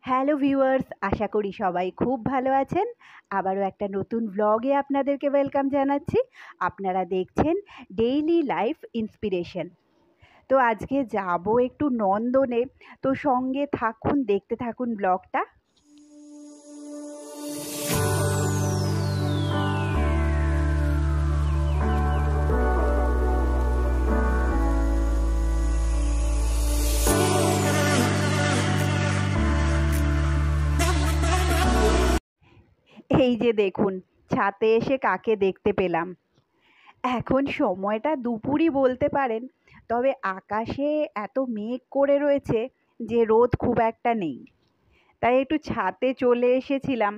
Hello viewers, আশা করি সবাই খুব ভালো আছেন। আবারও একটা নতুন ব্লগে আপনাদেরকে ওয়েলকাম জানাচ্ছি। আপনারা দেখছেন ডেইলি লাইফ ইন্সপিরেশন। তো আজকে যাব একটু নন্দনে, তো সঙ্গে থাকুন, দেখতে থাকুন ব্লগটা। এই যে দেখুন, ছাদে এসে কাকে দেখতে পেলাম। এখন সময়টা দুপুরই বলতে পারেন, তবে আকাশে এত মেঘ করে রয়েছে যে রোদ খুব একটা নেই। তাই একটু ছাদে চলে এসেছিলাম।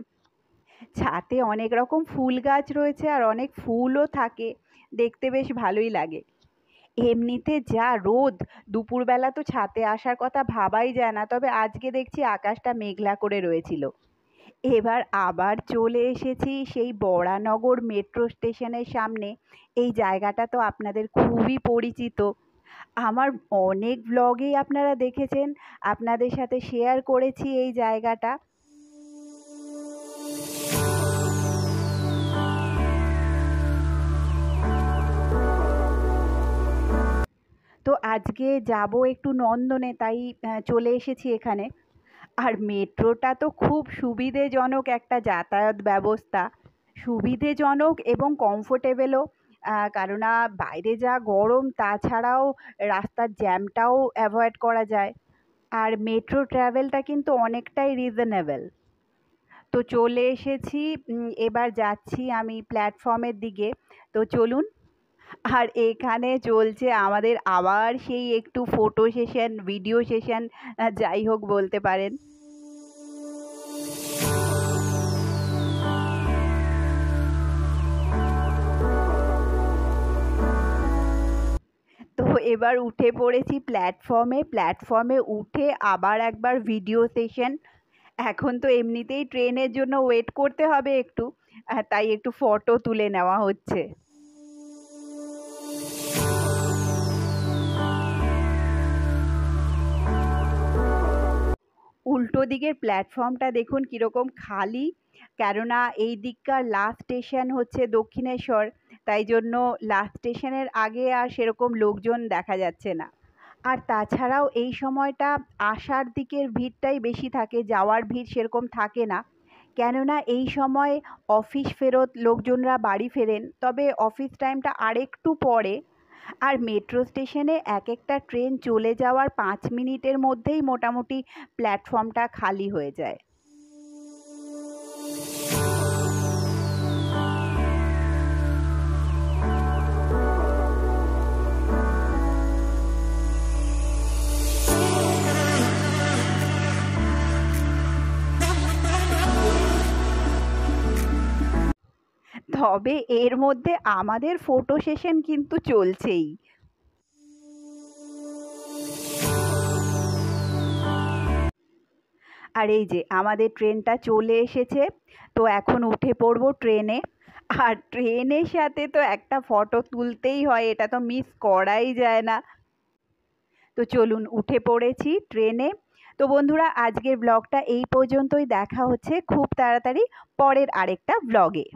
ছাদে অনেক রকম ফুল গাছ রয়েছে আর অনেক ফুলও থাকে, দেখতে বেশ ভালোই লাগে। এমনিতে যা রোদ, দুপুরবেলা তো ছাদে আসার কথা ভাবাই যায় না, তবে আজকে দেখছি আকাশটা মেঘলা করে রয়েছিল। এবার আবার চলে এসেছি সেই বরানগর মেট্রো স্টেশনের সামনে। এই জায়গাটা তো আপনাদের খুবই পরিচিত, আমার অনেক ব্লগেই আপনারা দেখেছেন, আপনাদের সাথে শেয়ার করেছি এই জায়গাটা। তো আজকে যাব একটু নন্দনে, তাই চলে এসেছি এখানে। আর মেট্রোটা তো খুব সুবিধেজনক একটা যাতায়াত ব্যবস্থা, সুবিধেজনক এবং কমফোর্টেবলও। কেননা বাইরে যা গরম, তাছাড়াও রাস্তার জ্যামটাও অ্যাভয়েড করা যায়। আর মেট্রো ট্রাভেলটা কিন্তু অনেকটাই রিজনেবল। তো চলে এসেছি, এবার যাচ্ছি আমি প্ল্যাটফর্মের দিকে। তো চলুন। আর এখানে চলছে আমাদের আবার সেই একটু ফটো সেশন, ভিডিও সেশন, যাই হোক বলতে পারেন। তো এবার উঠে পড়েছি প্ল্যাটফর্মে। প্ল্যাটফর্মে উঠে আবার একবার ভিডিও সেশন। এখন তো এমনিতেই ট্রেনের জন্য ওয়েট করতে হবে একটু, তাই একটু ফটো তুলে নেওয়া হচ্ছে। উল্টো দিকের প্ল্যাটফর্মটা দেখুন কীরকম খালি, কেননা এই দিককার লাস্ট স্টেশন হচ্ছে দক্ষিণেশ্বর, তাই জন্য লাস্ট স্টেশনের আগে আর সেরকম লোকজন দেখা যাচ্ছে না। আর তাছাড়াও এই সময়টা আসার দিকের ভিড়টাই বেশি থাকে, যাওয়ার ভিড় সেরকম থাকে না। কেননা এই সময় অফিস ফেরত লোকজনরা বাড়ি ফেরেন, তবে অফিস টাইমটা আরেকটু পরে। আর মেট্রো স্টেশনে এক একটা ট্রেন চলে যাওয়ার 5 মিনিটের মধ্যেই মোটামুটি প্ল্যাটফর্মটা খালি হয়ে যায়। তবে এর মধ্যে আমাদের ফটো সেশন কিন্তু চলছেই। আর এই যে আমাদের ট্রেনটা চলে এসেছে, তো এখন উঠে পড়বো ট্রেনে। আর ট্রেনের সাথে তো একটা ফটো তুলতেই হয়, এটা তো মিস করাই যায় না। তো চলুন, উঠে পড়েছি ট্রেনে। তো বন্ধুরা, আজকের ব্লগটা এই পর্যন্তই। দেখা হচ্ছে খুব তাড়াতাড়ি পরের আরেকটা ব্লগে।